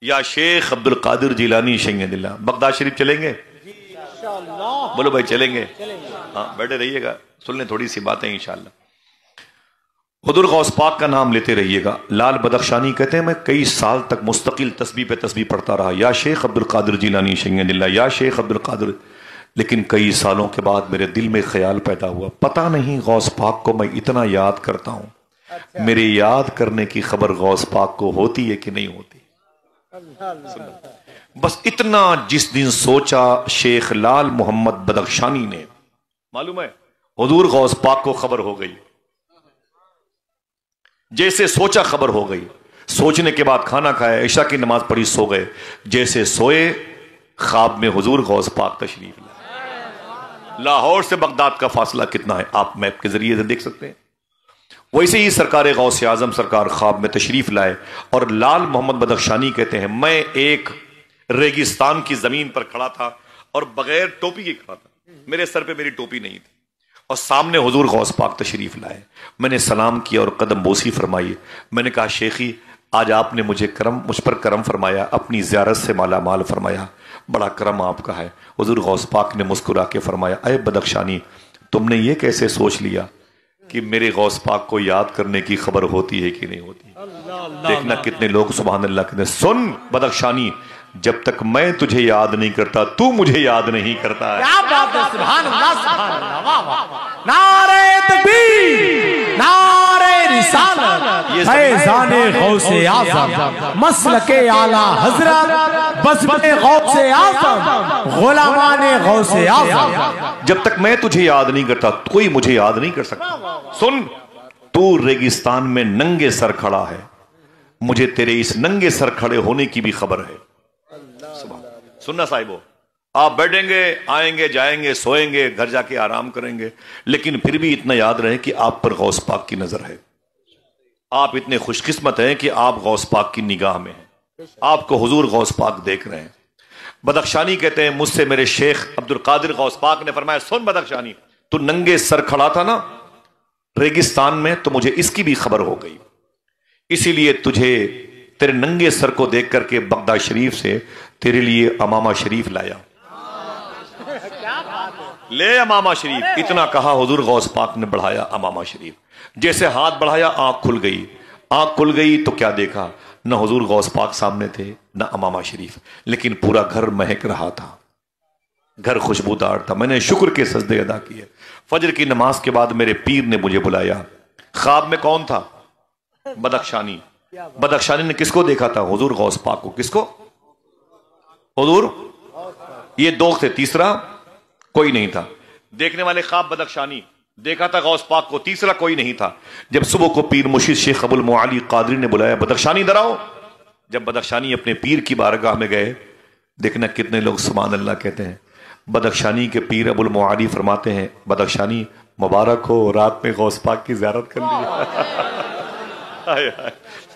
یا شیخ عبد القادر جیلانی شیخ اللہ، بغداد شریف چلیں گے؟ بولو بھائی چلیں گے؟ ہاں بیٹھے رہیے گا، سن لیں تھوڑی سی باتیں انشاءاللہ۔ حضور غوث پاک کا نام لیتے رہیے گا۔ لال بدخشانی کہتے ہیں میں کئی سال تک مستقل تسبیح پہ تسبیح پڑھتا رہا، یا شیخ عبد القادر جیلانی شیخ اللہ، یا شیخ عبد القادر، لیکن کئی سالوں کے بعد میرے دل میں خیال پیدا ہوا، پتہ نہیں غوث پاک کو میں اتنا یاد کرتا ہوں، میرے یاد کرنے کی خبر غوث پاک کو ہوتی ہے کہ نہیں ہوتی؟ بس اتنا جس دن سوچا شیخ لال محمد بدخشانی نے، معلوم ہے حضور غوث پاک کو خبر ہو گئی، جیسے سوچا خبر ہو گئی، سوچنے کے بعد کھانا کھایا، عشاء کی نماز پڑھی، سو گئے، جیسے سوئے خواب میں حضور غوث پاک تشریف لائے۔ لاہور سے بغداد کا فاصلہ کتنا ہے آپ میپ کے ذریعے سے دیکھ سکتے ہیں۔ ویسے ہی سرکار غوث اعظم سرکار خواب میں تشریف لائے، اور لال محمد بدخشانی کہتے ہیں میں ایک ریگستان کی زمین پر کھڑا تھا اور بغیر ٹوپی کے کھڑا تھا، میرے سر پہ میری ٹوپی نہیں تھی، اور سامنے حضور غوث پاک تشریف لائے۔ میں نے سلام کیا اور قدم بوسی فرمائی، میں نے کہا شیخی آج آپ نے مجھ پر کرم فرمایا، اپنی زیارت سے مالا مال فرمایا، بڑا کرم آپ کا ہے۔ حضور غوث پاک نے مسکرا کے فرمایا اے بدخشانی تم نے یہ کیسے سوچ لیا کہ میرے غوث پاک کو یاد کرنے کی خبر ہوتی ہے کہ نہیں ہوتی؟ دیکھنا کتنے لوگ سبحان اللہ کہتے ہیں، سن بدخشانی جب تک میں تجھے یاد نہیں کرتا تو مجھے یاد نہیں کرتا ہے۔ کیا بات ہے، سبحان اللہ سبحان اللہ، واہ واہ، نعرہ تکبیر، نعرہ رسالت، فیضان غوث اعظم، مسلک اعلی حضرت، بزم غوث اعظم، غلامان غوث اعظم۔ جب تک میں تجھے یاد نہیں کرتا کوئی مجھے یاد نہیں کر سکتا۔ سن تو ریگستان میں ننگے سر کھڑا ہے، مجھے تیرے اس ننگے سر کھڑے ہونے کی بھی خبر ہے۔ سننا صاحبو، آپ بیٹھیں گے، آئیں گے، جائیں گے، سوئیں گے، گھر جا کے آرام کریں گے، لیکن پھر بھی اتنا یاد رہے کہ آپ پر غوث پاک کی نظر ہے۔ آپ اتنے خوش قسمت ہیں کہ آپ غوث پاک کی نگاہ میں ہیں، آپ کو حضور غوث پاک دیکھ رہے ہیں۔ بدخشانی کہتے ہیں مجھ سے میرے شیخ عبد القادر غوث پاک نے فرمایا سن بدخشانی تو ننگے سر کھڑا تھا نا ریگستان میں، تو مجھے اس کی بھی خبر ہو گئی، اسی لیے تجھے تیرے ننگے سر کو دیکھ کر کے بغداد شریف سے تیرے لیے امامہ شریف لایا، لے امامہ شریف۔ اتنا کہا حضور غوث پاک نے بڑھایا امامہ شریف، جیسے ہاتھ بڑھایا آنکھ کھل گئی، آنکھ کھل گئی تو کیا دیکھا، نہ حضور غوث پاک سامنے تھے نہ امامہ شریف، لیکن پورا گھر مہک رہا تھا، گھر خوشبودار تھا۔ میں نے شکر کے سجدے ادا کیے۔ فجر کی نماز کے بعد میرے پیر نے مجھے بلایا، خواب میں کون تھا؟ بدخشانی۔ بدخشانی نے کس کو دیکھا تھا؟ حضور غوث پاک کو۔ کس کو؟ حضور، یہ دو تھے، تیسرا کوئی نہیں تھا۔ دیکھنے والے خواب بدخشانی، دیکھا تھا غوث پاک کو، تیسرا کوئی نہیں تھا۔ جب صبح کو پیر مرشد شیخ ابو المعالی قادری نے بلایا بدخشانی ادھر آؤ، جب بدخشانی اپنے پیر کی بارگاہ میں گئے، دیکھنا کتنے لوگ سبحان اللہ کہتے ہیں۔ بدخشانی کے پیر ابو المعالی فرماتے ہیں بدخشانی مبارک ہو، رات میں غوث پاک کی زیارت کر لیے،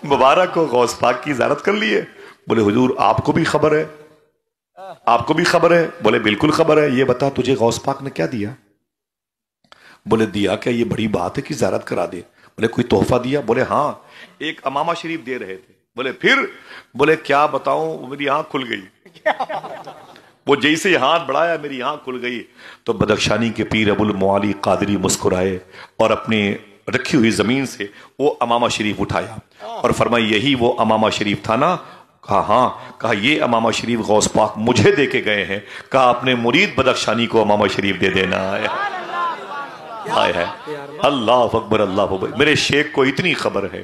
مبارک ہو غوث پاک کی زیارت کر لیے۔ بولے حضور آپ کو بھی خبر ہے؟ آپ کو بھی خبر ہے؟ بولے بالکل خبر ہے۔ یہ بتا تجھے غوث پاک نے کیا دیا؟ بولے دیا کیا، یہ بڑی بات ہے کہ زیارت کرا دے۔ بولے کوئی تحفہ دیا؟ بولے ہاں ایک امامہ شریف دے رہے تھے۔ بولے پھر؟ بولے کیا بتاؤں، میری آنکھ کھل گئی، وہ جیسے ہاتھ بڑھایا میری آنکھ کھل گئی۔ تو بدخشانی کے پیر ابو المعالی قادری مسکرائے اور اپنے رکھی ہوئی زمین سے وہ امامہ شریف اٹھایا اور فرمایا یہی وہ امامہ شریف تھا نا؟ کہا ہاں۔ کہا یہ امامہ شریف غوث پاک مجھے دے کے گئے ہیں، کہا اپنے مرید بدخشانی کو امامہ شریف دے دینا ہے۔ اللہ اکبر اللہ اکبر، میرے شیخ کو اتنی خبر ہے۔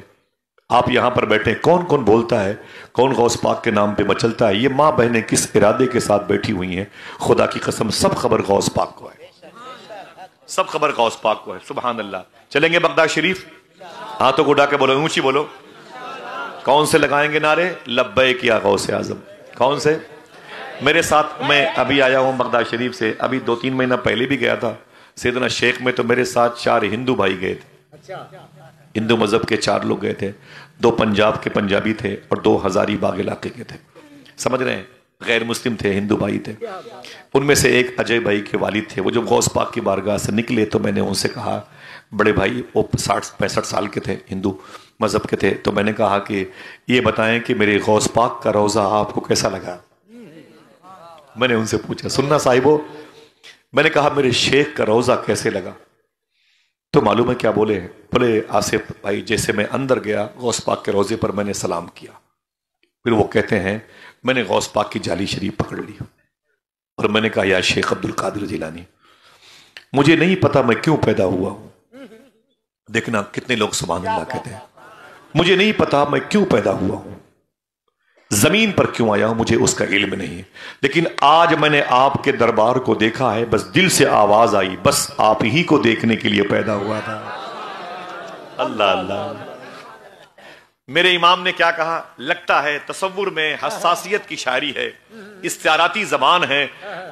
آپ یہاں پر بیٹھے، کون کون بولتا ہے، کون غوث پاک کے نام پہ مچلتا ہے، یہ ماں بہنیں کس ارادے کے ساتھ بیٹھی ہوئی ہیں، خدا کی قسم سب خبر غوث پاک کو ہے، سب خبر غوث پاک کو ہے۔ سبحان اللہ۔ چلیں گے بغداد شریف؟ ہاتھوں کو اٹھا کے بولو، اونچی بولو۔ کون سے لگائیں گے نعرے؟ لبیک یا غوث اعظم۔ کون سے؟ میرے ساتھ، میں ابھی آیا ہوں بغداد شریف سے، ابھی 2-3 مہینہ پہلے بھی گیا تھا سیدنا شیخ میں، تو میرے ساتھ 4 ہندو بھائی گئے تھے، ہندو مذہب کے 4 لوگ گئے تھے، 2 پنجاب کے پنجابی تھے اور 2 ہزاری باغ علاقے کے تھے، سمجھ رہے ہیں، غیر مسلم تھے، ہندو بھائی تھے۔ ان میں سے ایک اجے بھائی کے والد تھے، وہ جب غوث پاک کی بارگاہ سے نکلے تو میں نے ان سے کہا، بڑے بھائی وہ 60-65 سال کے تھے ہندو، مذہب کے تھے، تو میں نے کہا کہ یہ بتائیں کہ میرے غوث پاک کا روضہ آپ کو کیسا لگا؟ میں نے ان سے پوچھا، سننا صاحبو، میں نے کہا میرے شیخ کا روضہ کیسے لگا؟ تو معلوم ہے کیا بولے؟ بولے آصف بھائی جیسے میں اندر گیا غوث پاک کے روضے پر میں نے سلام کیا، پھر وہ کہتے ہیں میں نے غوث پاک کی جالی شریف پکڑ لی اور میں نے کہا یا شیخ عبد القادر جیلانی، مجھے نہیں پتا میں کیوں پیدا ہوا ہوں۔ دیکھنا کتنے لوگ سبحان اللہ کہتے ہیں، مجھے نہیں پتا میں کیوں پیدا ہوا ہوں، زمین پر کیوں آیا ہوں، مجھے اس کا علم نہیں، لیکن آج میں نے آپ کے دربار کو دیکھا ہے، بس دل سے آواز آئی بس آپ ہی کو دیکھنے کے لیے پیدا ہوا تھا۔ اللہ اللہ، میرے امام نے کیا کہا؟ لگتا ہے تصور میں حساسیت کی شاعری ہے، استعاراتی زبان ہے۔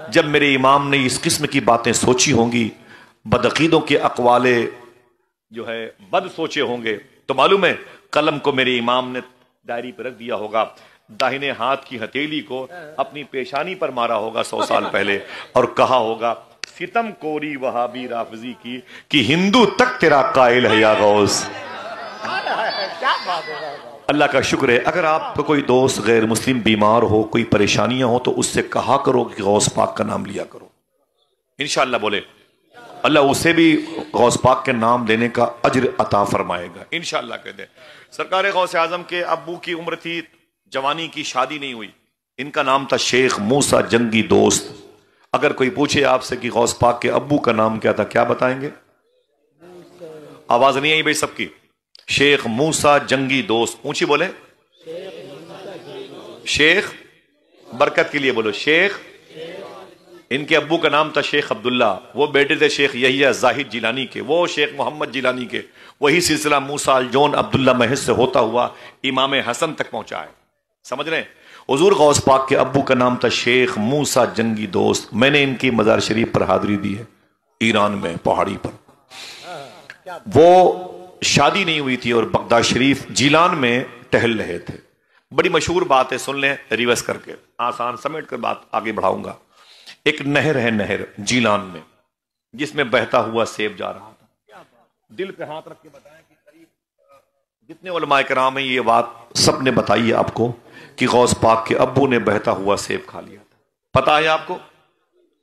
جب میرے امام نے اس قسم کی باتیں سوچی ہوں گی، بدعقیدوں کے اقوال جو ہے بد سوچے ہوں گے، تو معلوم ہے قلم کو میرے امام نے ڈائری پہ رکھ دیا ہوگا، داہنے ہاتھ کی ہتھیلی کو اپنی پیشانی پر مارا ہوگا 100 سال پہلے، اور کہا ہوگا ستم کوری وہابی رافضی کی کہ ہندو تک تیرا قائل ہے یا غوث۔ اللہ کا شکر ہے، اگر آپ کو کوئی دوست غیر مسلم بیمار ہو، کوئی پریشانیاں ہو، تو اس سے کہا کرو کہ غوث پاک کا نام لیا کرو، انشاءاللہ بولے اللہ اسے بھی غوث پاک کے نام لینے کا اجر عطا فرمائے گا، انشاءاللہ کہہ دیں۔ سرکار غوث اعظم کے ابو کی عمر تھی، جوانی کی، شادی نہیں ہوئی، ان کا نام تھا شیخ موسیٰ جنگی دوست۔ اگر کوئی پوچھے آپ سے کہ غوث پاک کے ابو کا نام کیا تھا، کیا بتائیں گے؟ آواز نہیں آئی بھائی سب کی؟ شیخ موسیٰ جنگی دوست، اونچی بولے، شیخ، برکت کے لیے بولو شیخ۔ ان کے ابو کا نام تھا شیخ عبداللہ، وہ بیٹے تھے شیخ یحییٰ زاہد جیلانی کے، وہ شیخ محمد جیلانی کے، وہی سلسلہ موسیٰ الجون عبداللہ محض سے ہوتا ہوا امام حسن تک پہنچا ہے، سمجھ رہے ہیں؟ حضور غوث پاک کے ابو کا نام تھا شیخ موسیٰ جنگی دوست۔ میں نے ان کی مزار شریف پر حاضری دی ہے، ایران میں پہاڑی پر۔ وہ شادی نہیں ہوئی تھی اور بغداد شریف جیلان میں ٹہل رہے تھے۔ بڑی مشہور بات ہے، سن لیں ریورس کر کے، آسان سمیٹ کر بات آگے بڑھاؤں گا۔ ایک نہر ہے، نہر جیلان میں، جس میں بہتا ہوا سیب جا رہا تھا۔ دل پہ ہاتھ رکھ کے بتائیں کہ قریب جتنے علماء کرام ہیں یہ بات سب نے بتائی ہے آپ کو کہ غوث پاک کے ابو نے بہتا ہوا سیب کھا لیا تھا۔ پتا ہے آپ کو؟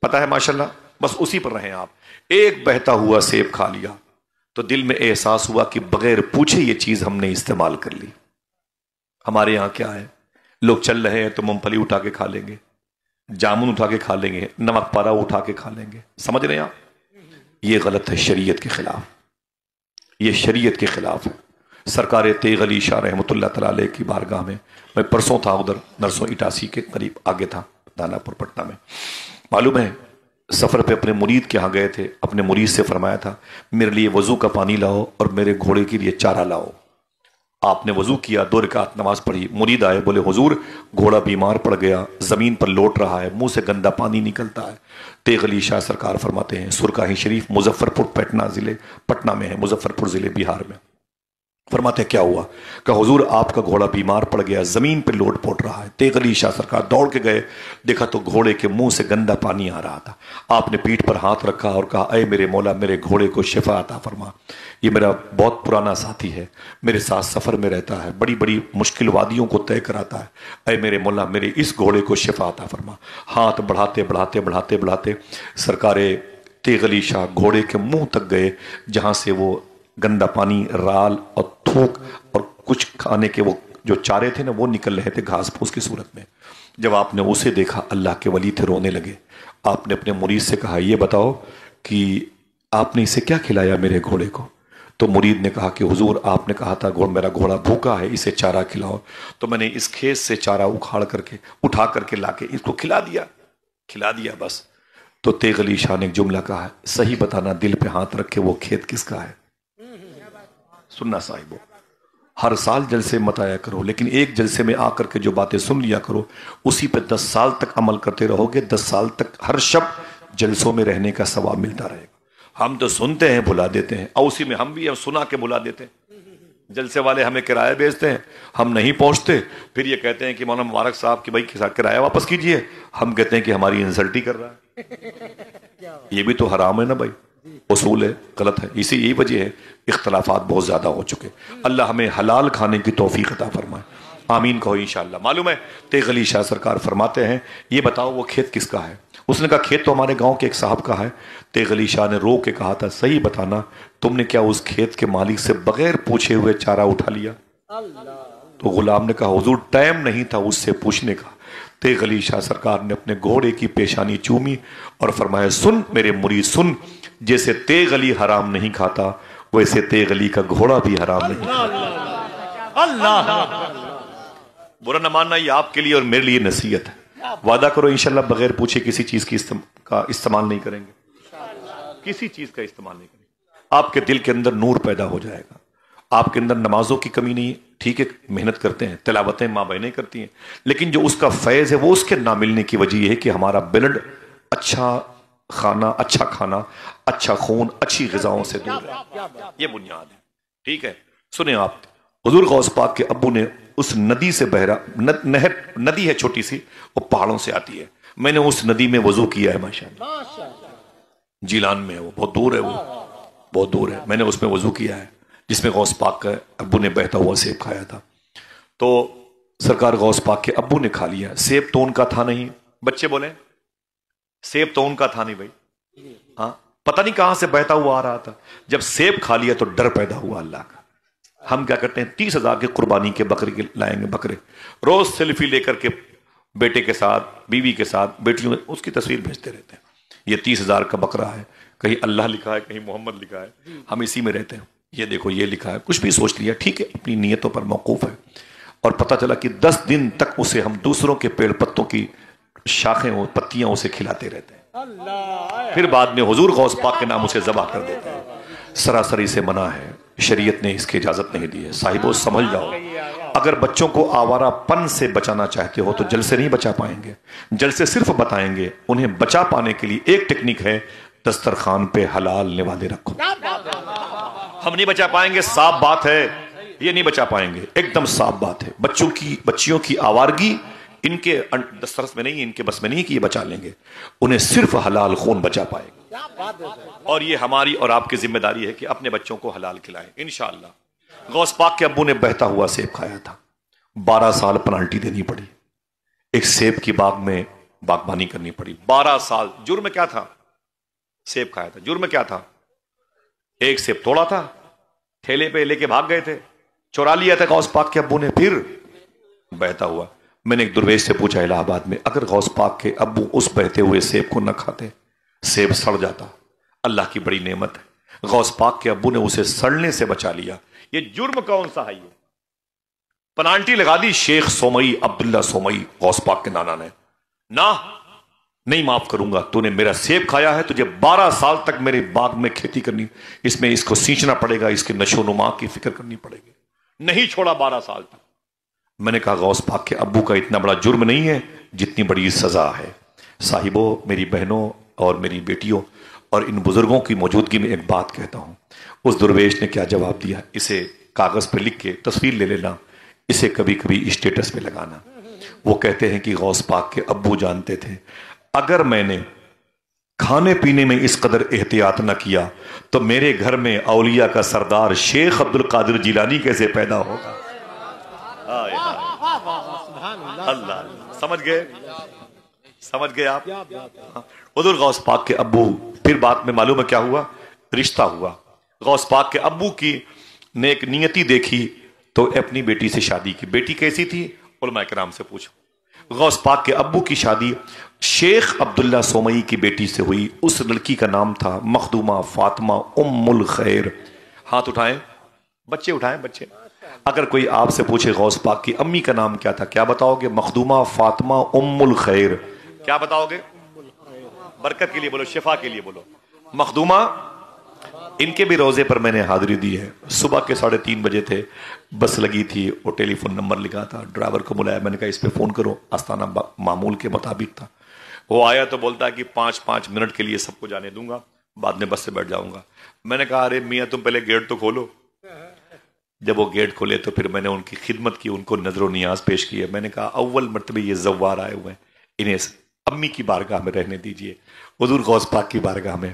پتا ہے ماشاءاللہ، بس اسی پر رہیں آپ۔ ایک بہتا ہوا سیب کھا لیا تو دل میں احساس ہوا کہ بغیر پوچھے یہ چیز ہم نے استعمال کر لی۔ ہمارے یہاں کیا ہے، لوگ چل رہے ہیں تو مونگ پھلی اٹھا کے کھا لیں گے، جامن اٹھا کے کھا لیں گے، نمک پارا اٹھا کے کھا لیں گے، سمجھ رہے ہیں آپ؟ یہ غلط ہے، شریعت کے خلاف، یہ شریعت کے خلاف ہے۔ سرکار تیغ علی شاہ رحمۃ اللہ تعالی علیہ کی بارگاہ میں پرسوں تھا، ادھر نرسوں اٹاسی کے قریب آگے تھا، دانا پور پٹنہ میں، معلوم ہے سفر پہ اپنے مرید کے ہاں گئے تھے، اپنے مرید سے فرمایا تھا میرے لیے وضو کا پانی لاؤ اور میرے گھوڑے کے لیے چارہ لاؤ۔ آپ نے وضو کیا، 2 رکعت نماز پڑھی، مرید آئے، بولے حضور گھوڑا بیمار پڑ گیا، زمین پر لوٹ رہا ہے، منہ سے گندا پانی نکلتا ہے۔ تیغ علی شاہ سرکار فرماتے ہیں، سرکاہی شریف مظفر پور پٹنہ میں ہے، مظفر پور ضلع بہار میں۔ فرماتے ہیں کیا ہوا؟ کہ حضور آپ کا گھوڑا بیمار پڑ گیا، زمین پہ لوٹ پوٹ رہا ہے۔ تیغ علی شاہ سرکار دوڑ کے گئے، دیکھا تو گھوڑے کے منہ سے گندا پانی آ رہا تھا۔ آپ نے پیٹھ پر ہاتھ رکھا اور کہا اے میرے مولا، میرے گھوڑے کو شفا عطا فرما، یہ میرا بہت پرانا ساتھی ہے، میرے ساتھ سفر میں رہتا ہے، بڑی بڑی مشکل وادیوں کو طے کراتا ہے، اے میرے مولا میرے اس گھوڑے کو شفا عطا فرما۔ ہاتھ بڑھاتے بڑھاتے بڑھاتے بڑھاتے سرکار تیغ علی شاہ گھوڑے کے منہ تک گئے، جہاں سے وہ گندا پانی، رال اور تھوک اور کچھ کھانے کے وہ جو چارے تھے نا وہ نکل رہے تھے گھاس پھوس کی صورت میں۔ جب آپ نے اسے دیکھا، اللہ کے ولی تھے، رونے لگے۔ آپ نے اپنے مرید سے کہا یہ بتاؤ کہ آپ نے اسے کیا کھلایا میرے گھوڑے کو؟ تو مرید نے کہا کہ حضور آپ نے کہا تھا میرا گھوڑا بھوکا ہے، اسے چارہ کھلاؤ، تو میں نے اس کھیت سے چارہ اٹھا کر کے لا کے اس کو کھلا دیا بس۔ تو تیغ علی شاہ نے ایک جملہ کہا، صحیح بتانا، دل پہ ہاتھ رکھ کے وہ کھیت کس کا ہے؟ سننا صاحبو، ہر سال جلسے مت آیا کرو، لیکن ایک جلسے میں آ کر کے جو باتیں سن لیا کرو، اسی پہ 10 سال تک عمل کرتے رہو گے، 10 سال تک ہر شب جلسوں میں رہنے کا ثواب ملتا رہے گا۔ ہم تو سنتے ہیں بھلا دیتے ہیں، اور اسی میں ہم بھی سنا کے بھلا دیتے ہیں۔ جلسے والے ہمیں کرایہ بیچتے ہیں، ہم نہیں پہنچتے، پھر یہ کہتے ہیں کہ مولانا مبارک صاحب کہ بھائی کرایہ واپس کیجئے، ہم کہتے ہیں کہ ہماری انسلٹ ہی کر رہا ہے۔ یہ بھی تو حرام ہے نا بھائی، اصول ہے غلط ہے. یہی وجہ ہے اختلافات بہت زیادہ ہو چکے. اللہ ہمیں حلال کھانے کی توفیق عطا فرمائے. آمین کہو انشاءاللہ. معلوم ہے تیغ علی شاہ سرکار فرماتے ہیں یہ بتاؤ وہ کھیت کس کا ہے؟ اس نے کہا کھیت تو ہمارے گاؤں کے ایک صاحب کا ہے. تیغ علی شاہ نے رو کے کہا تھا صحیح بتانا تم نے کیا اس کھیت کے مالک سے بغیر پوچھے ہوئے چارہ اٹھا لیا؟ تو غلام نے کہا حضور ٹائم نہیں تھا اس سے پوچھنے کا. تیغ علی شاہ سرکار نے اپنے گھوڑے کی پیشانی چومی اور فرمایا سن میرے مرید سن، جیسے تیغ علی حرام نہیں کھاتا ویسے تیغ علی کا گھوڑا بھی حرام نہیں کھاتا. اللہ برا نہ ماننا یہ آپ کے لیے اور میرے لیے نصیحت ہے. وعدہ کرو انشاءاللہ بغیر پوچھے کسی چیز کا استعمال نہیں کریں گے. کسی چیز کا استعمال نہیں کریں گے. آپ کے دل کے اندر نور پیدا ہو جائے گا. آپ کے اندر نمازوں کی کمی نہیں. ٹھیک ہے محنت کرتے ہیں، تلاوتیں ماں بہنیں کرتی ہیں، لیکن جو اس کا فیض ہے وہ اس کے نہ ملنے کی وجہ یہ ہے کہ ہمارا بلڈ اچھا کھانا، اچھا خون، اچھی غذاؤں سے دور ہے. یہ بنیاد ہے. ٹھیک ہے سنیں آپ، حضور غوث پاک کے ابو نے اس ندی سے نہر ندی ہے چھوٹی سی، وہ پہاڑوں سے آتی ہے. میں نے اس ندی میں وضو کیا ہے ماشاءاللہ. جیلان میں ہے وہ، بہت دور ہے، وہ بہت دور ہے. میں نے اس میں وضو کیا ہے جس میں غوث پاک کے ابو نے بہتا ہوا سیب کھایا تھا. تو سرکار غوث پاک کے ابو نے کھا لیا. سیب تو ان کا تھا نہیں. بچے بولیں سیب تو ان کا تھا نہیں بھائی. ہاں پتہ نہیں کہاں سے بہتا ہوا آ رہا تھا. جب سیب کھا لیا تو ڈر پیدا ہوا اللہ کا. ہم کیا کرتے ہیں 30,000 کے قربانی کے بکرے کے لائیں گے بکرے، روز سیلفی لے کر کے بیٹے کے ساتھ، بیوی کے ساتھ، بیٹیوں اس کی تصویر بھیجتے رہتے ہیں. یہ 30,000 کا بکرا ہے، کہیں اللہ لکھا ہے کہیں محمد لکھا ہے، ہم اسی میں رہتے ہیں. یہ دیکھو یہ لکھا ہے، کچھ بھی سوچ لیا ٹھیک ہے، اپنی نیتوں پر موقوف ہے. اور پتہ چلا کہ 10 دن تک اسے ہم دوسروں کے پیڑ پتوں کی شاخیں اور پتیاں اسے کھلاتے رہتے ہیں. پھر بعد میں حضور غوث پاک کے نام اسے ذبح کر دیتے ہیں. سراسر اسے منع ہے، شریعت نے اس کی اجازت نہیں دی ہے. صاحبو سمجھ جاؤ، اگر بچوں کو آوارہ پن سے بچانا چاہتے ہو تو جل سے نہیں بچا پائیں گے. جل سے صرف بتائیں گے. انہیں بچا پانے کے لیے ایک ٹیکنیک ہے، دسترخوان پہ حلال نوالے رکھو. ہم نہیں بچا پائیں گے، صاف بات ہے، یہ نہیں بچا پائیں گے، ایک دم صاف بات ہے. بچیوں کی آوارگی ان کے دسترس میں نہیں، ان کے بس میں نہیں کہ یہ بچا لیں گے. انہیں صرف حلال خون بچا پائے گا. اور یہ ہماری اور آپ کی ذمہ داری ہے کہ اپنے بچوں کو حلال کھلائیں انشاءاللہ. غوث پاک کے ابو نے بہتا ہوا سیب کھایا تھا. 12 سال پنالٹی دینی پڑی. ایک سیب کی باغ میں باغبانی کرنی پڑی. 12 سال. جرم کیا تھا؟ سیب کھایا تھا. جرم کیا تھا؟ ایک سیب توڑا تھا، ٹھیلے پہ لے کے بھاگ گئے تھے، چورا لیا تھا غوث پاک کے ابو نے. پھر بہتا ہوا. میں نے ایک درویش سے پوچھا الہ آباد میں، اگر غوث پاک کے ابو اس بہتے ہوئے سیب کو نہ کھاتے، سیب سڑ جاتا. اللہ کی بڑی نعمت ہے، غوث پاک کے ابو نے اسے سڑنے سے بچا لیا. یہ جرم کون سا ہے؟ یہ پنالٹی لگا دی شیخ سومئی، عبداللہ سومئی، غوث پاک کے نانا نے. نہ نہیں معاف کروں گا، تو نے میرا سیب کھایا ہے، تجھے 12 سال تک میرے باغ میں کھیتی کرنی، اس میں اس کو سینچنا پڑے گا، اس کے نشو و نما کی فکر کرنی پڑے گی. نہیں چھوڑا 12 سال تک. میں نے کہا غوث پاک کے ابو کا اتنا بڑا جرم نہیں ہے جتنی بڑی سزا ہے. صاحبوں، میری بہنوں اور میری بیٹیوں اور ان بزرگوں کی موجودگی میں ایک بات کہتا ہوں. اس درویش نے کیا جواب دیا، اسے کاغذ پہ لکھ کے تصویر لے لینا، اسے کبھی کبھی اسٹیٹس پہ لگانا. وہ کہتے ہیں کہ غوث پاک کے ابو جانتے تھے اگر میں نے کھانے پینے میں اس قدر احتیاط نہ کیا تو میرے گھر میں اولیاء کا سردار شیخ عبد القادر جیلانی کیسے پیدا ہوگا. اللہ سمجھ گئے آپ. حضور غوث پاک کے ابو، پھر بات میں معلوم ہے کیا ہوا، رشتہ ہوا. غوث پاک کے ابو کی نے ایک نیتی دیکھی تو اپنی بیٹی سے شادی کی. بیٹی کیسی تھی؟ علماء کرام سے پوچھو. غوث پاک کے ابو کی شادی شیخ عبداللہ سومئی کی بیٹی سے ہوئی. اس لڑکی کا نام تھا مخدومہ فاطمہ ام الخیر. ہاتھ اٹھائیں بچے، اٹھائیں بچے. اگر کوئی آپ سے پوچھے غوث پاک کی امی کا نام کیا تھا، کیا بتاؤ گے؟ مخدومہ فاطمہ ام الخیر. کیا بتاؤ گے؟ برکت کے لیے بولو، شفا کے لیے بولو. مخدومہ. ان کے بھی روزے پر میں نے حاضری دی ہے. صبح کے 3:30 بجے تھے، بس لگی تھی، وہ ٹیلی فون نمبر لکھا تھا، ڈرائیور کو بلایا، میں نے کہا اس پہ فون کرو. آستانہ معمول کے مطابق تھا. وہ آیا تو بولتا ہے کہ 5 منٹ کے لیے سب کو جانے دوں گا، بعد میں بس سے بیٹھ جاؤں گا. میں نے کہا ارے میاں تم پہلے گیٹ تو کھولو. جب وہ گیٹ کھولے تو پھر میں نے ان کی خدمت کی، ان کو نظر و نیاز پیش کی ہے. میں نے کہا اول مرتبہ یہ زوار آئے ہوئے ہیں، انہیں امی کی بارگاہ میں رہنے دیجئے، حضور غوث پاک کی بارگاہ میں.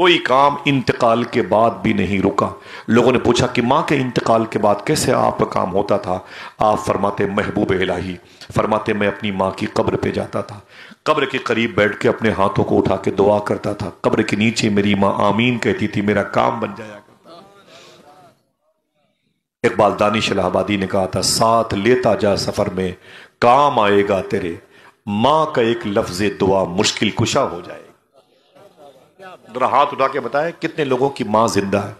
کوئی کام انتقال کے بعد بھی نہیں رکا. لوگوں نے پوچھا کہ ماں کے انتقال کے بعد کیسے آپ کا کام ہوتا تھا؟ آپ فرماتے محبوب الہی فرماتے میں اپنی ماں کی قبر پہ جاتا تھا, قبر کے قریب بیٹھ کے اپنے ہاتھوں کو اٹھا کے دعا کرتا تھا, قبر کے نیچے میری ماں آمین کہتی تھی, میرا کام بن جایا کرتا. اقبال دانش الہ آبادی نے کہا تھا ساتھ لیتا جا سفر میں کام آئے گا تیرے, ماں کا ایک لفظ دعا مشکل کشا ہو جائے. ذرا ہاتھ اٹھا کے بتائیں کتنے لوگوں کی ماں زندہ ہے؟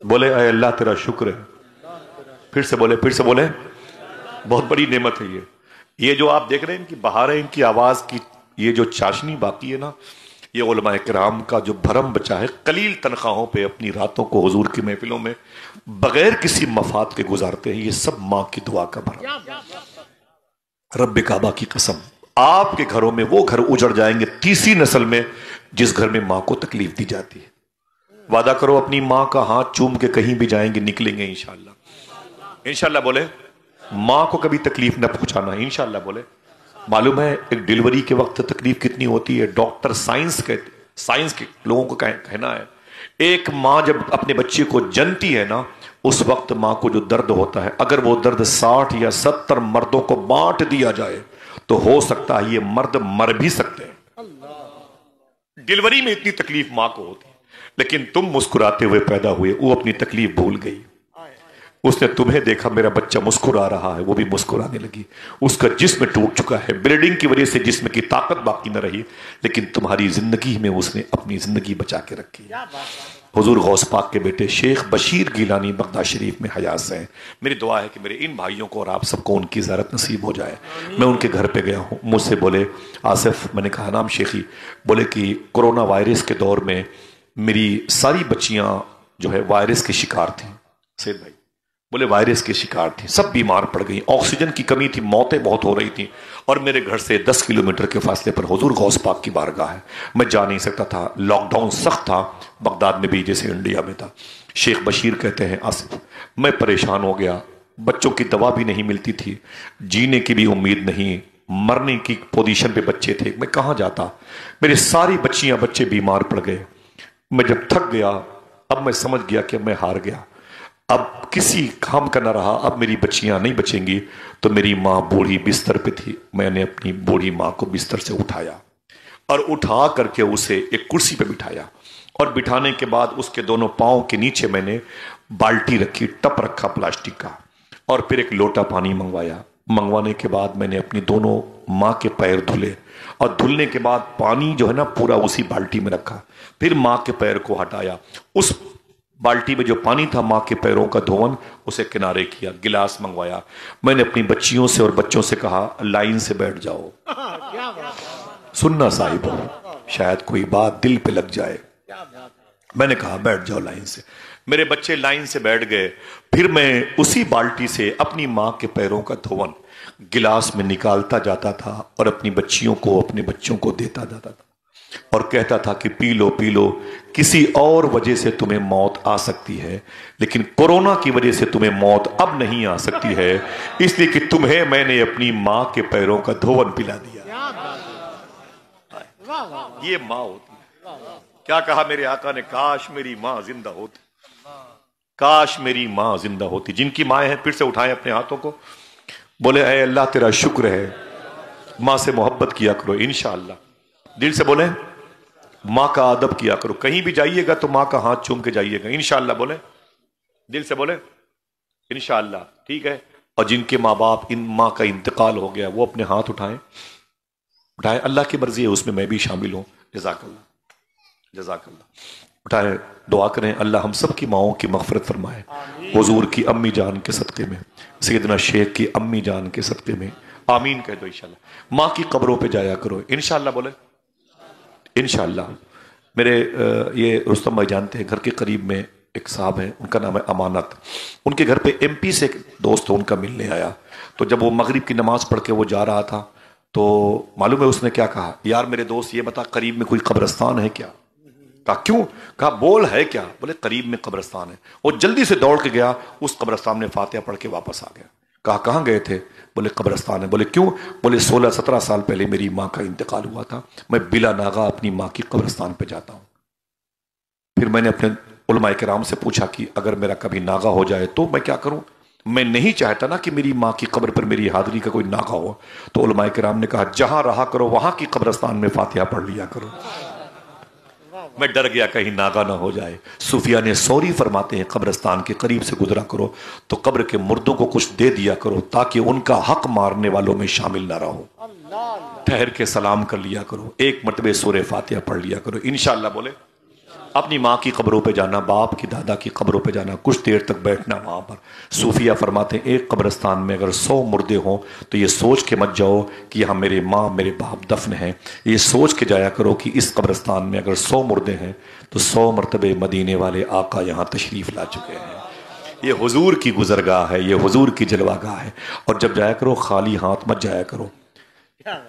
بولے اے اللہ تیرا شکر ہے. پھر سے بولے, پھر سے بولے. بہت بڑی نعمت ہے یہ جو آپ دیکھ رہے ہیں ان کی بہاریں, ان کی آواز کی یہ جو چاشنی باقی ہے نا, یہ علماء کرام کا جو بھرم بچا ہے, قلیل تنخواہوں پہ اپنی راتوں کو حضور کی محفلوں میں بغیر کسی مفاد کے گزارتے ہیں. یہ سب ماں کی دعا کا بھرم. رب کعبہ کی قسم آپ کے گھروں میں وہ گھر اجڑ جائیں گے تیسری نسل میں جس گھر میں ماں کو تکلیف دی جاتی ہے. وعدہ کرو اپنی ماں کا ہاتھ چوم کے کہیں بھی جائیں گے نکلیں گے انشاءاللہ. انشاءاللہ بولے. ماں کو کبھی تکلیف نہ پہنچانا انشاءاللہ بولے. معلوم ہے ایک ڈیلیوری کے وقت تکلیف کتنی ہوتی ہے؟ ڈاکٹر سائنس کے لوگوں کو کہنا ہے ایک ماں جب اپنے بچے کو جنتی ہے نا, اس وقت ماں کو جو درد ہوتا ہے, اگر وہ درد 60 یا 70 مردوں کو بانٹ دیا جائے تو ہو سکتا ہے یہ مرد مر بھی سکتے ہیں. ڈیلیوری میں اتنی تکلیف ماں کو ہوتی ہے, لیکن تم مسکراتے ہوئے پیدا ہوئے, وہ اپنی تکلیف بھول گئی. اس نے تمہیں دیکھا میرا بچہ مسکرا رہا ہے, وہ بھی مسکرانے لگی. اس کا جسم ٹوٹ چکا ہے, بلیڈنگ کی وجہ سے جسم کی طاقت باقی نہ رہی, لیکن تمہاری زندگی میں اس نے اپنی زندگی بچا کے رکھی. حضور غوث پاک کے بیٹے شیخ بشیر گیلانی بغداد شریف میں حیات سے ہیں. میری دعا ہے کہ میرے ان بھائیوں کو اور آپ سب کو ان کی زیارت نصیب ہو جائے. میں ان کے گھر پہ گیا ہوں, مجھ سے بولے آصف, میں نے کہا نام شیخی, بولے کہ کورونا وائرس کے دور میں میری ساری بچیاں جو ہے وائرس کے شکار تھیں. سید بھائی بولے وائرس کے شکار تھیں, سب بیمار پڑ گئی, آکسیجن کی کمی تھی, موتیں بہت ہو رہی تھیں, اور میرے گھر سے 10 کلومیٹر کے فاصلے پر حضور غوث پاک کی بارگاہ ہے, میں جا نہیں سکتا تھا, لاک ڈاؤن سخت تھا بغداد میں بھی جیسے انڈیا میں تھا. شیخ بشیر کہتے ہیں آصف میں پریشان ہو گیا, بچوں کی دوا بھی نہیں ملتی تھی, جینے کی بھی امید نہیں, مرنے کی پوزیشن پہ بچے تھے, میں کہاں جاتا, میرے ساری بچے بیمار پڑ گئے. میں جب تھک گیا اب میں سمجھ گیا کہ میں ہار گیا, اب کسی کام کا نہ رہا, اب میری بچیاں نہیں بچیں گی. تو میری ماں بوڑھی بستر پہ تھی, میں نے اپنی بوڑھی ماں کو بستر سے اٹھایا اور اٹھا کر کے اسے ایک کرسی پہ بٹھایا, اور بٹھانے کے بعد اس کے دونوں پاؤں کے نیچے میں نے بالٹی رکھی, ٹپ رکھا پلاسٹک کا, اور پھر ایک لوٹا پانی منگوایا. منگوانے کے بعد میں نے اپنی دونوں ماں کے پیر دھلے, اور دھلنے کے بعد پانی جو ہے نا پورا اسی بالٹی میں رکھا, پھر ماں کے پیر کو ہٹایا, اس بالٹی میں جو پانی تھا ماں کے پیروں کا دھون اسے کنارے کیا, گلاس منگوایا. میں نے اپنی بچیوں سے اور بچوں سے کہا لائن سے بیٹھ جاؤ, سننا صاحب شاید کوئی بات دل پہ لگ جائے. میں نے کہا بیٹھ جاؤ لائن سے. میرے بچے لائن سے بیٹھ گئے. پھر میں اسی بالٹی سے اپنی ماں کے پیروں کا دھون گلاس میں نکالتا جاتا تھا اور اپنی بچیوں کو اپنے بچوں کو دیتا جاتا تھا, اور کہتا تھا کہ پی لو پی لو, کسی اور وجہ سے تمہیں موت آ سکتی ہے لیکن کورونا کی وجہ سے تمہیں موت اب نہیں آ سکتی ہے, اس لیے کہ تمہیں میں نے اپنی ماں کے پیروں کا دھون پلا دیا. یہ ماں ہوتی ہے. کیا کہا میرے آقا نے, کاش میری ماں زندہ ہوتی, کاش میری ماں زندہ ہوتی. جن کی مائیں ہیں پھر سے اٹھائیں اپنے ہاتھوں کو, بولے اے اللہ تیرا شکر ہے, ماں سے محبت کیا کرو انشاءاللہ. دل سے بولیں ماں کا ادب کیا کرو, کہیں بھی جائیے گا تو ماں کا ہاتھ چوم کے جائیے گا انشاءاللہ. بولیں دل سے بولیں انشاءاللہ, ٹھیک ہے. اور جن کے ماں باپ ان ماں کا انتقال ہو گیا وہ اپنے ہاتھ اٹھائیں, اللہ کی مرضی ہے اس میں بھی شامل ہوں. جزاک اللہ جزاک اللہ. اٹھائیں, دعا کریں اللہ ہم سب کی ماؤں کی مغفرت فرمائے, حضور کی امی جان کے صدقے میں, سیدنا شیخ کی امی جان کے صدقے میں, آمین کہہ دو انشاءاللہ. ماں کی قبروں پہ جایا کرو انشاءاللہ. بولے انشاءاللہ. میرے یہ رستم بھائی جانتے ہیں, گھر کے قریب میں ایک صاحب ہیں, ان کا نام ہے امانت. ان کے گھر پہ ایم پی سے ایک دوست ان کا ملنے آیا, تو جب وہ مغرب کی نماز پڑھ کے وہ جا رہا تھا تو معلوم ہے اس نے کیا کہا, یار میرے دوست یہ بتا قریب میں کوئی قبرستان ہے کیا؟ کہا کیوں؟ کہا بول ہے کیا؟ بولے قریب میں قبرستان ہے. وہ جلدی سے دوڑ کے گیا, اس قبرستان میں فاتحہ پڑھ کے واپس آ گیا. کہا کہاں گئے تھے؟ بولے قبرستان ہے. بولے کیوں؟ بولے 16-17 سال پہلے میری ماں کا انتقال ہوا تھا, میں بلا ناغہ اپنی ماں کی قبرستان پہ جاتا ہوں. پھر میں نے اپنے علماء کرام سے پوچھا کہ اگر میرا کبھی ناغہ ہو جائے تو میں کیا کروں؟ میں نہیں چاہتا نا کہ میری ماں کی قبر پر میری حاضری کا کوئی ناغہ ہو. تو علماء کرام نے کہا جہاں رہا کرو وہاں کی قبرستان میں فاتحہ پڑھ لیا کرو. میں ڈر گیا کہیں ناغہ نہ ہو جائے. صوفیہ نے سوری فرماتے ہیں قبرستان کے قریب سے گزرا کرو تو قبر کے مردوں کو کچھ دے دیا کرو تاکہ ان کا حق مارنے والوں میں شامل نہ رہو. ٹھہر کے سلام کر لیا کرو, ایک مرتبہ سورہ فاتحہ پڑھ لیا کرو. انشاءاللہ بولے. اپنی ماں کی قبروں پہ جانا, باپ کی دادا کی قبروں پہ جانا, کچھ دیر تک بیٹھنا وہاں پر. صوفیہ فرماتے ہیں ایک قبرستان میں اگر 100 مردے ہوں تو یہ سوچ کے مت جاؤ کہ یہاں میرے ماں میرے باپ دفن ہیں, یہ سوچ کے جایا کرو کہ اس قبرستان میں اگر 100 مردے ہیں تو 100 مرتبہ مدینے والے آقا یہاں تشریف لا چکے ہیں. یہ حضور کی گزرگاہ ہے, یہ حضور کی جلوہ گاہ ہے. اور جب جایا کرو خالی ہاتھ مت جایا کرو,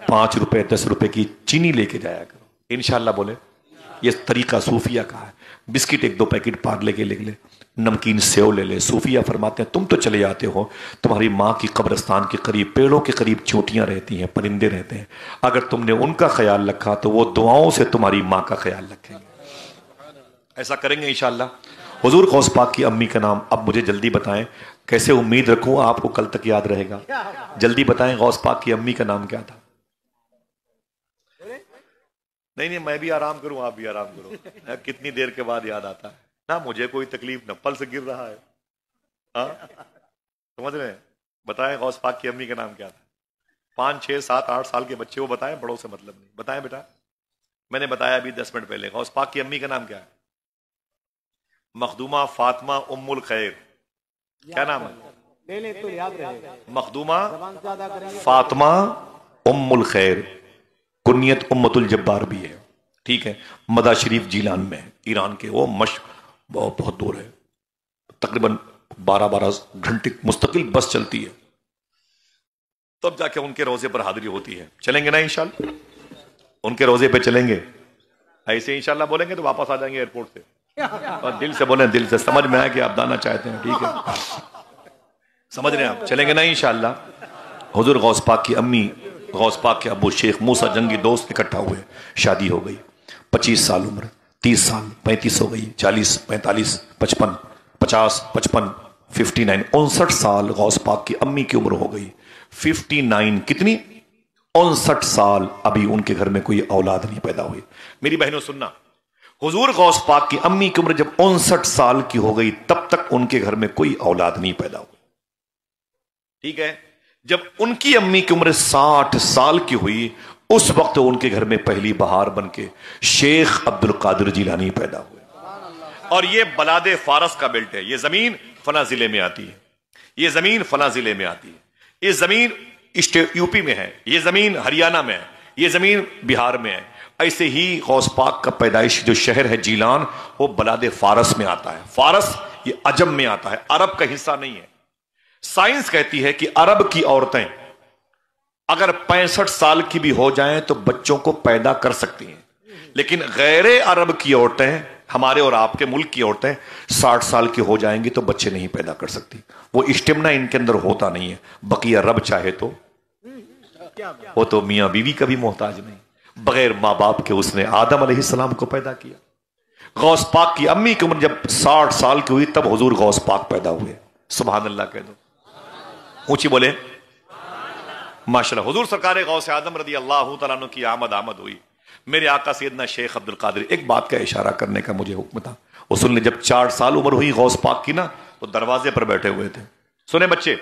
5 روپے 10 روپے کی چینی لے کے جایا کرو. انشاءاللہ بولے. یہ طریقہ صوفیہ کا ہے. بسکٹ 1-2 پیکٹ پارلے کے لے لے, نمکین سیو لے لے. صوفیہ فرماتے ہیں تم تو چلے جاتے ہو, تمہاری ماں کی قبرستان کے قریب پیڑوں کے قریب چونٹیاں رہتی ہیں, پرندے رہتے ہیں. اگر تم نے ان کا خیال رکھا تو وہ دعاؤں سے تمہاری ماں کا خیال رکھیں گے. ایسا کریں گے انشاءاللہ. حضور غوث پاک کی امی کا نام اب مجھے جلدی بتائیں, کیسے امید رکھوں آپ کو کل تک یاد رہے گا. جلدی بتائیں غوث پاک کی امی کا نام کیا تھا؟ نہیں میں بھی آرام کروں آپ بھی آرام کرو. کتنی دیر کے بعد یاد آتا ہے نہ مجھے کوئی تکلیف, نہ پل سے گر رہا ہے. ہاں سمجھ رہے ہیں. بتائیں غوث پاک کی امی کا نام کیا تھا؟ 5 6 7 8 سال کے بچے وہ بتائیں, بڑوں سے مطلب نہیں. بتائیں بیٹا. میں نے بتایا ابھی 10 منٹ پہلے. غوث پاک کی امی کا نام کیا ہے؟ مخدومہ فاطمہ ام الخیر. کیا نام ہے؟ مخدومہ فاطمہ ام الخیر. کنیت امت الجبار بھی ہے. ٹھیک ہے. مدہ شریف جیلان میں ہے, ایران کے. وہ بہت دور ہے, تقریباً 12 گھنٹے مستقل بس چلتی ہے, تب جا کے ان کے روزے پر حاضری ہوتی ہے. چلیں گے نا انشاءاللہ؟ ان کے روزے پہ چلیں گے. ایسے انشاءاللہ بولیں گے تو واپس آ جائیں گے ایئرپورٹ سے. اور دل سے بولیں, دل سے. سمجھ میں آیا کہ آپ دانا چاہتے ہیں. ٹھیک ہے, سمجھ رہے ہیں آپ. چلیں گے نا انشاءاللہ. حضور غوث پاک کی امی, غوث پاک کے ابو شیخ موسیٰ جنگی دوست اکٹھا ہوئے. شادی ہو گئی. 25 سال عمر, 30 سال 35 ہو گئی, 40 45 55 50 55 59 59 سال غوث پاک کی امی کی عمر ہو گئی. 59 کتنی؟ 59 سال. ابھی ان کے گھر میں کوئی اولاد نہیں پیدا ہوئی. میری بہنوں سننا, حضور غوث پاک کی امی کی عمر جب 59 سال کی ہو گئی تب تک ان کے گھر میں کوئی اولاد نہیں پیدا ہوئی. ٹھیک ہے. جب ان کی امی کی عمر 60 سال کی ہوئی اس وقت ان کے گھر میں پہلی بہار بن کے شیخ عبد القادر جیلانی پیدا ہوئے. اور یہ بلاد فارس کا بیلٹ ہے. یہ زمین فلاں ضلع میں آتی ہے, یہ زمین فلاں ضلع میں آتی ہے, یہ زمین یو پی میں ہے, یہ زمین ہریانہ میں ہے, یہ زمین بہار میں ہے. ایسے ہی غوث پاک کا پیدائش جو شہر ہے جیلان وہ بلاد فارس میں آتا ہے. فارس یہ عجم میں آتا ہے, عرب کا حصہ نہیں ہے. سائنس کہتی ہے کہ عرب کی عورتیں اگر 65 سال کی بھی ہو جائیں تو بچوں کو پیدا کر سکتی ہیں, لیکن غیر عرب کی عورتیں, ہمارے اور آپ کے ملک کی عورتیں 60 سال کی ہو جائیں گی تو بچے نہیں پیدا کر سکتی. وہ اسٹیمنا ان کے اندر ہوتا نہیں ہے. بقیہ رب چاہے تو وہ تو میاں بیوی کا بھی محتاج نہیں. بغیر ماں باپ کے اس نے آدم علیہ السلام کو پیدا کیا. غوث پاک کی امی کی عمر جب 60 سال کی ہوئی تب حضور غوث پاک پیدا ہوئے. سبحان اللہ کہہ دو, اونچی بولے ماشاءاللہ. حضور سرکار غوث اعظم رضی اللہ تعالیٰ عنہ کی آمد ہوئی. میرے آقا سیدنا شیخ عبد القادر, ایک بات کا اشارہ کرنے کا مجھے حکم تھا. وہ سن لیں, جب 4 سال عمر ہوئی غوث پاک کی نا تو دروازے پر بیٹھے ہوئے تھے. سنیں بچے,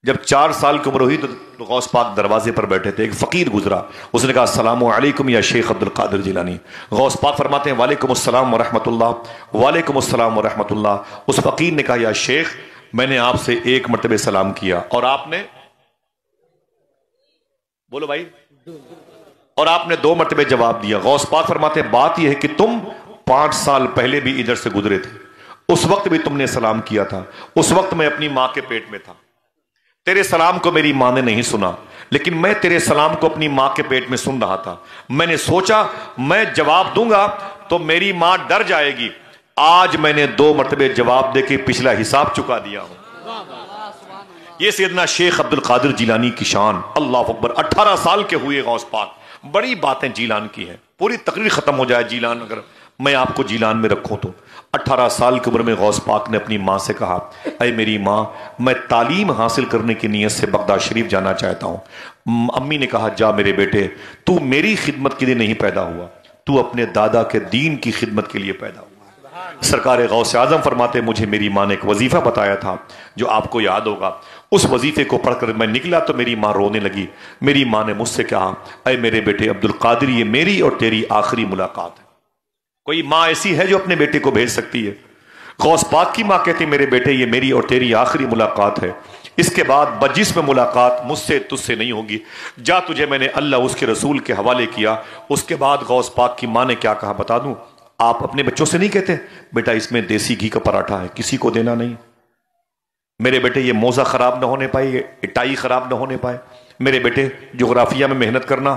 جب 4 سال کی عمر ہوئی تو غوث پاک دروازے پر بیٹھے تھے. ایک فقیر گزرا, اس نے کہا السلام علیکم یا شیخ عبد القادر جیلانی. غوث پاک فرماتے ہیں وعلیکم السلام ورحمۃ اللہ, وعلیکم السلام ورحمۃ اللہ. اس فقیر نے کہا یا شیخ میں نے آپ سے 1 مرتبہ سلام کیا اور آپ نے, بولو بھائی, اور آپ نے 2 مرتبہ جواب دیا. غوث پاک فرماتے ہیں بات یہ ہے کہ تم 5 سال پہلے بھی ادھر سے گزرے تھے, اس وقت بھی تم نے سلام کیا تھا. اس وقت میں اپنی ماں کے پیٹ میں تھا. تیرے سلام کو میری ماں نے نہیں سنا, لیکن میں تیرے سلام کو اپنی ماں کے پیٹ میں سن رہا تھا. میں نے سوچا میں جواب دوں گا تو میری ماں ڈر جائے گی. آج میں نے 2 مرتبہ جواب دے کے پچھلا حساب چکا دیا ہوں. یہ سیدنا شیخ عبد القادر جیلانی کی شان. اللہ اکبر. 18 سال کے ہوئے غوث پاک. بڑی باتیں جیلان کی ہیں, پوری تقریر ختم ہو جائے جیلان اگر میں آپ کو جیلان میں رکھوں تو 18 سال کی عمر میں غوث پاک نے اپنی ماں سے کہا، اے میری ماں، میں تعلیم حاصل کرنے کی نیت سے بغداد شریف جانا چاہتا ہوں۔ امی نے کہا، جا میرے بیٹے، تو میری خدمت کے لیے نہیں پیدا ہوا، تو اپنے دادا کے دین کی خدمت کے لیے پیدا ہوا۔ سرکار غوث اعظم فرماتے، مجھے میری ماں نے ایک وظیفہ بتایا تھا جو آپ کو یاد ہوگا، اس وظیفے کو پڑھ کر میں نکلا تو میری ماں رونے لگی۔ میری ماں نے مجھ سے کہا، اے میرے بیٹے عبد القادر، یہ میری اور تیری آخری ملاقات ہے۔ کوئی ماں ایسی ہے جو اپنے بیٹے کو بھیج سکتی ہے؟ غوث پاک کی ماں کہتی، میرے بیٹے یہ میری اور تیری آخری ملاقات ہے، اس کے بعد بجسم ملاقات مجھ سے تجھ سے نہیں ہوگی، جا تجھے میں نے اللہ اس کے رسول کے حوالے کیا۔ اس کے بعد غوث پاک کی ماں نے کیا کہا بتا دوں؟ آپ اپنے بچوں سے نہیں کہتے بیٹا اس میں دیسی گھی کا پراٹھا ہے، کسی کو دینا نہیں، میرے بیٹے یہ موزہ خراب نہ ہونے پائے، یہ ٹائی خراب نہ ہونے پائے، میرے بیٹے جغرافیہ میں محنت کرنا،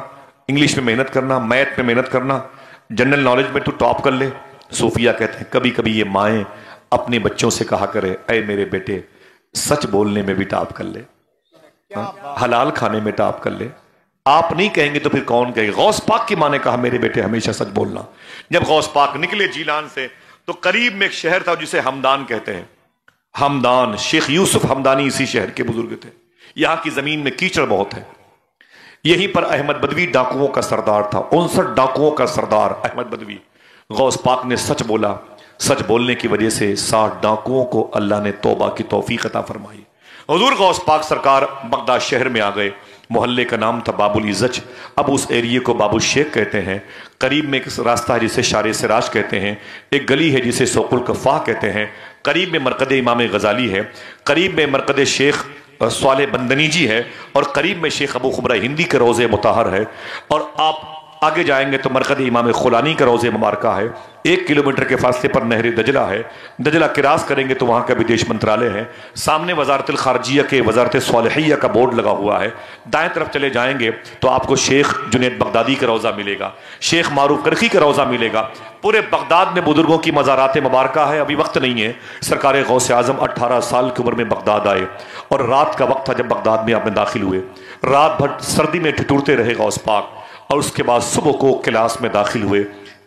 انگلش میں محنت کرنا، میتھ میں محنت کرنا، جنرل نالج میں تو ٹاپ کر لے۔ صوفیہ کہتے ہیں کبھی کبھی یہ مائیں اپنے بچوں سے کہا کرے، اے میرے بیٹے سچ بولنے میں بھی ٹاپ کر لے، حلال کھانے میں ٹاپ کر لے۔ آپ نہیں کہیں گے تو پھر کون کہے گا؟ غوث پاک کی ماں نے کہا میرے بیٹے ہمیشہ سچ بولنا۔ جب غوث پاک نکلے جیلان سے تو قریب میں ایک شہر تھا جسے ہمدان کہتے ہیں۔ ہمدان، شیخ یوسف ہمدانی اسی شہر کے بزرگ تھے۔ یہاں کی زمین میں کیچڑ بہت ہے، یہیں پر احمد بدوی ڈاکوؤں کا سردار تھا، 59 ڈاکوؤں کا سردار احمد بدوی۔ غوث پاک نے سچ بولا، سچ بولنے کی وجہ سے 60 ڈاکوؤں کو اللہ نے توبہ کی توفیق عطا فرمائی۔ حضور غوث پاک سرکار بغداد شہر میں آ گئے۔ محلے کا نام تھا باب العزج، اب اس ایریے کو باب الشیخ کہتے ہیں۔ قریب میں ایک راستہ ہے جسے شار سراج کہتے ہیں، ایک گلی ہے جسے سوق الکفاح کہتے ہیں، قریب میں مرقد امام غزالی ہے، قریب میں مرقد شیخ صالح بندنیجی ہے، اور قریب میں شیخ ابو خبرہ ہندی کے روضہ مطہر ہے، اور آپ آگے جائیں گے تو مرقد امام خولانی کا روضہ مبارکہ ہے۔ 1 کلومیٹر کے فاصلے پر نہر دجلہ ہے، دجلہ کراس کریں گے تو وہاں کا بدیش منترالے ہے، سامنے وزارت الخارجیہ کے وزارت صالحیہ کا بورڈ لگا ہوا ہے۔ دائیں طرف چلے جائیں گے تو آپ کو شیخ جنید بغدادی کا روضہ ملے گا، شیخ معروف کرخی کا روضہ ملے گا۔ پورے بغداد میں بزرگوں کی مزارات مبارکہ ہے۔ ابھی وقت نہیں ہے، سرکار غوث اعظم 18 سال کی عمر میں بغداد آئے، اور رات کا وقت تھا جب بغداد میں آپ میں داخل ہوئے۔ رات بھر سردی میں ٹھٹورتے رہے غوث پاک، اور اس کے بعد صبح کو کلاس میں داخل ہوئے۔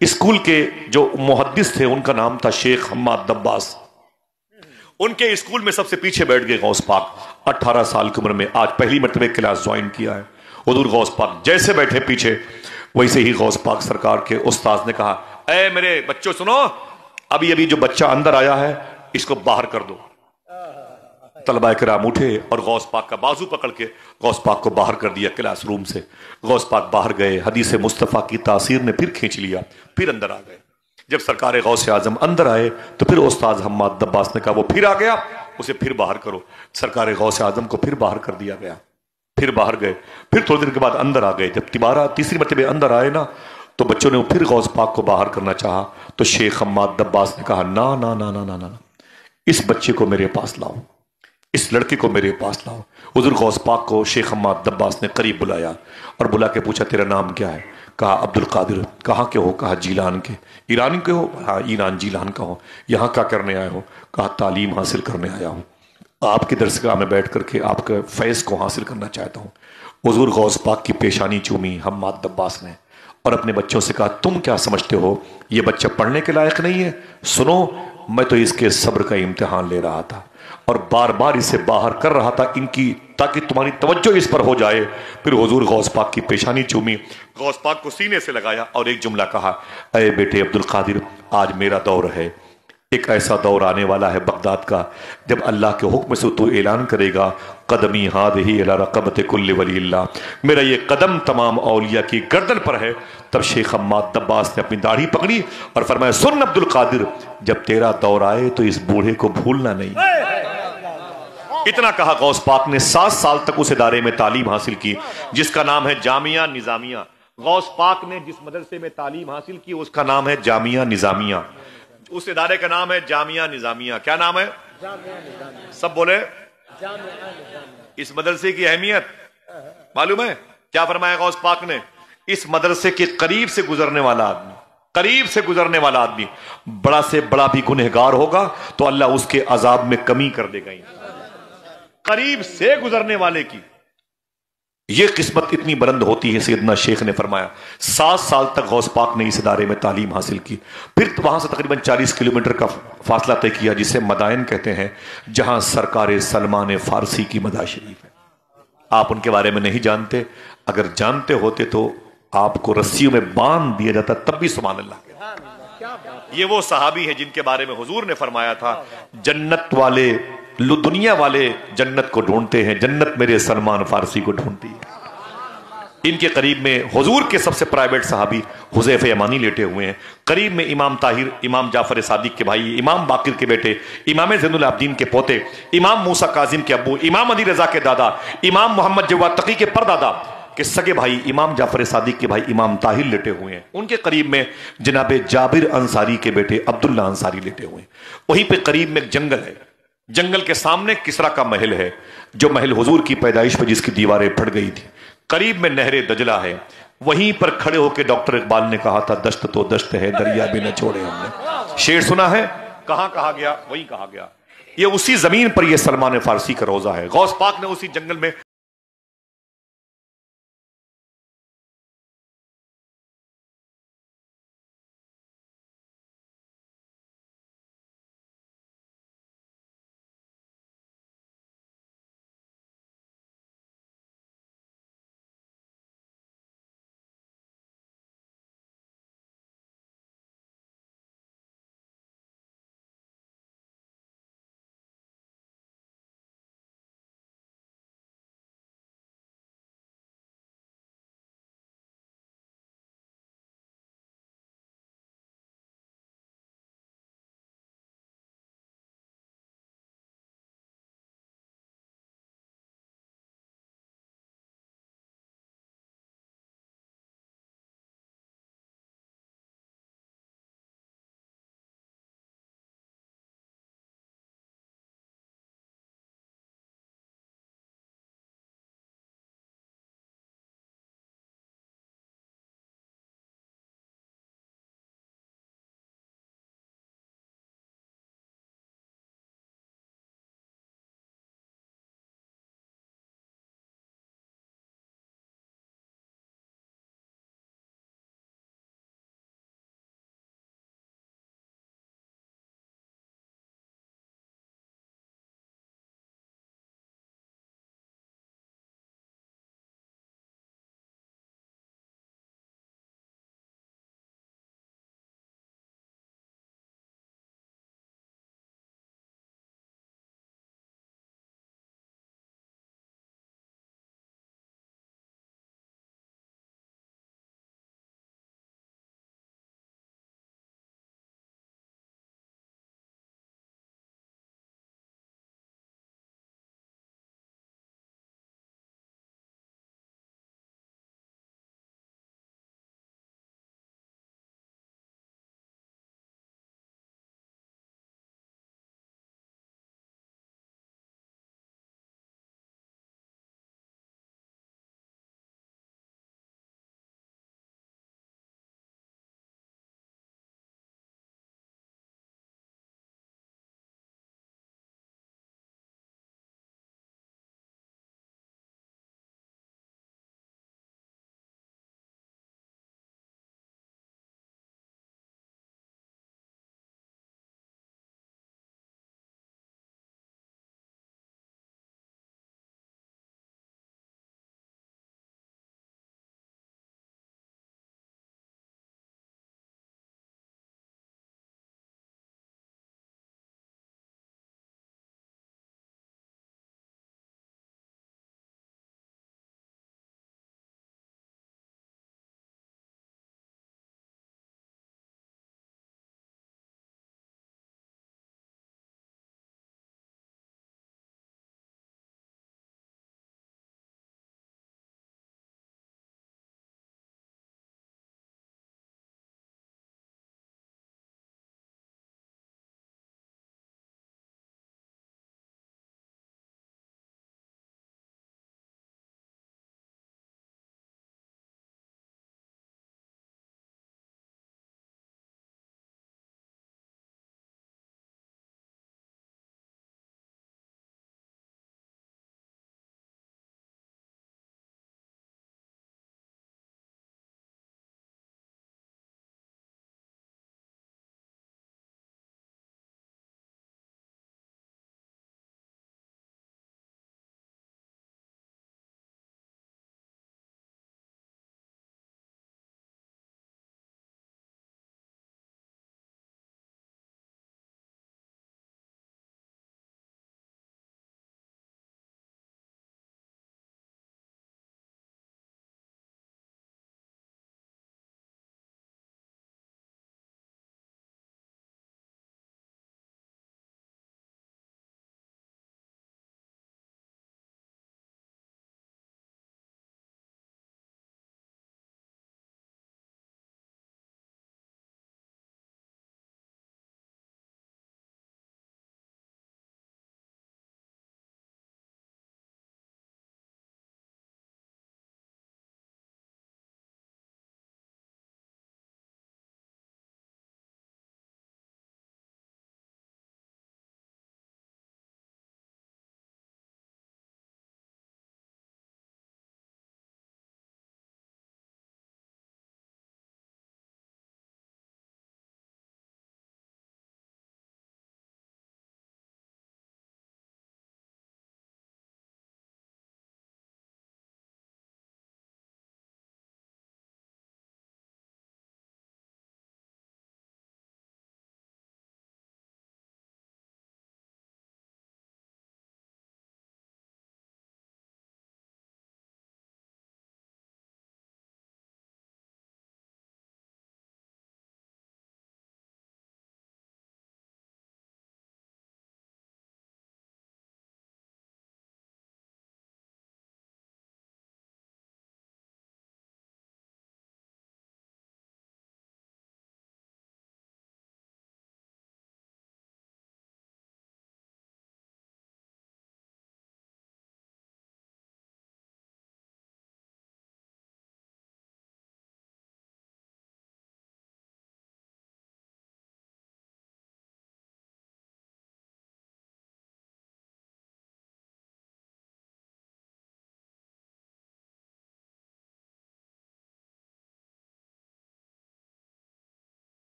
اسکول کے جو محدث تھے ان کا نام تھا شیخ حماد دباس، ان کے اسکول میں سب سے پیچھے بیٹھ گئے غوث پاک۔ 18 سال کی عمر میں آج پہلی مرتبہ کلاس جوائن کیا ہے۔ حضور غوث پاک جیسے بیٹھے پیچھے، ویسے ہی غوث پاک سرکار کے استاذ نے کہا، اے میرے بچوں سنو، ابھی جو بچہ اندر آیا ہے اس کو باہر کر دو۔ طلبہ کرام اٹھے اور غوث پاک کا بازو پکڑ کے غوث پاک کو باہر کر دیا کلاس روم سے۔ غوث پاک باہر گئے، حدیث مصطفیٰ کی تاثیر نے پھر کھینچ لیا، پھر اندر آ گئے۔ جب سرکار غوث اعظم اندر آئے تو پھر استاذ حماد دباس نے کہا وہ پھر آ گیا، اسے پھر باہر کرو۔ سرکار غوث اعظم کو پھر باہر کر دیا گیا، پھر باہر گئے، پھر تھوڑی دیر کے بعد اندر آ گئے۔ جب تیسری مرتبہ اندر آئے نا تو بچوں نے پھر غوث پاک کو باہر کرنا چاہا، تو شیخ حماد دباس نے کہا نا نا نا نا نا نا، اس بچے کو میرے پاس لاؤ، اس لڑکے کو میرے پاس لاؤ۔ حضور غوث پاک کو شیخ حماد دباس نے قریب بلایا اور بلا کے پوچھا تیرا نام کیا ہے؟ کہا عبد القادر۔ کہاں کے ہو؟ کہا جیلان کے۔ ایران کے ہو؟ ہاں ایران جیلان کا ہو۔ یہاں کیا کرنے آئے ہو؟ کہا تعلیم حاصل کرنے آیا ہوں، آپ کی درسگاہ میں بیٹھ کر کے آپ کے فیض کو حاصل کرنا چاہتا ہوں۔ حضور غوث پاک کی پیشانی چومی حماد دباس نے اور اپنے بچوں سے کہا تم کیا سمجھتے ہو یہ بچہ پڑھنے کے لائق نہیں ہے؟ سنو، میں تو اس کے صبر کا امتحان لے رہا تھا اور بار بار اسے باہر کر رہا تھا ان کی، تاکہ تمہاری توجہ اس پر ہو جائے۔ پھر حضور غوث پاک کی پیشانی چومی، غوث پاک کو سینے سے لگایا اور ایک جملہ کہا، اے بیٹے عبد القادر، آج میرا دور ہے۔ ایک ایسا دور آنے والا ہے بغداد کا جب اللہ کے حکم سے تو اعلان کرے گا قدمی ہادہی الی رقبۃ کل ولی اللہ، میرا یہ قدم تمام اولیاء کی گردن پر ہے۔ تب شیخ حماد دباس نے اپنی داڑھی پکڑی اور فرمایا سن عبد القادر، جب تیرا دور آئے تو اس بوڑھے کو بھولنا نہیں۔ اتنا کہا غوث پاک نے 7 سال تک اس ادارے میں تعلیم حاصل کی جس کا نام ہے جامعہ نظامیہ۔ غوث پاک نے جس مدرسے میں تعلیم حاصل کی اس کا نام ہے جامعہ نظامیہ، اس ادارے کا نام ہے جامعہ نظامیہ۔ کیا نام ہے؟ سب بولے اس مدرسے کی اہمیت معلوم ہے؟ کیا فرمایا غوث پاک نے؟ اس مدرسے کے قریب سے گزرنے والا آدمی، قریب سے گزرنے والا آدمی بڑا سے بڑا بھی گنہگار ہوگا تو اللہ اس کے عذاب میں کمی کر دے گا۔ قریب سے گزرنے والے کی یہ قسمت اتنی بلند ہوتی ہے. سیدنا شیخ نے فرمایا 7 سال تک غوث پاک نے اس ادارے میں تعلیم حاصل کی. پھر وہاں سے تقریباً 40 کلومیٹر کا فاصلہ طے کیا جسے مدائن کہتے ہیں، جہاں سرکار سلمان فارسی کی مداح شریف ہے. آپ ان کے بارے میں نہیں جانتے، اگر جانتے ہوتے تو آپ کو رسیوں میں باندھ دیا جاتا تب بھی سبحان اللہ کہتے. یہ وہ صحابی ہیں جن کے بارے میں حضور نے فرمایا تھا جنت والے دنیا والے جنت کو ڈھونڈتے ہیں، جنت میرے سلمان فارسی کو ڈھونڈتی ہے. ان کے قریب میں حضور کے سب سے پرائیویٹ صحابی حذیفہ یمانی لیٹے ہوئے ہیں. قریب میں امام طاہر، امام جعفر صادق کے بھائی، امام باقر کے بیٹے، امام زین العابدین کے پوتے، امام موسیٰ کاظم کے ابو، امام علی رضا کے دادا، امام محمد جواد تقی کے پردادا کے سگے بھائی امام جعفر صادق کے بھائی امام طاہر لیٹے ہوئے ہیں. ان کے قریب میں جناب جابر انصاری کے بیٹے عبداللہ انصاری لیٹے ہوئے ہیں. وہیں پہ قریب میں ایک جنگل ہے، جنگل کے سامنے کسرا کا محل ہے، جو محل حضور کی پیدائش پہ جس کی دیواریں پھٹ گئی تھی. قریب میں نہر دجلہ ہے. وہیں پر کھڑے ہو کے ڈاکٹر اقبال نے کہا تھا دشت تو دشت ہے دریا بھی نہ چھوڑے ہم نے. شعر سنا ہے، کہاں کہا گیا وہیں کہا گیا. یہ اسی زمین پر یہ سلمان فارسی کا روزہ ہے. غوث پاک نے اسی جنگل میں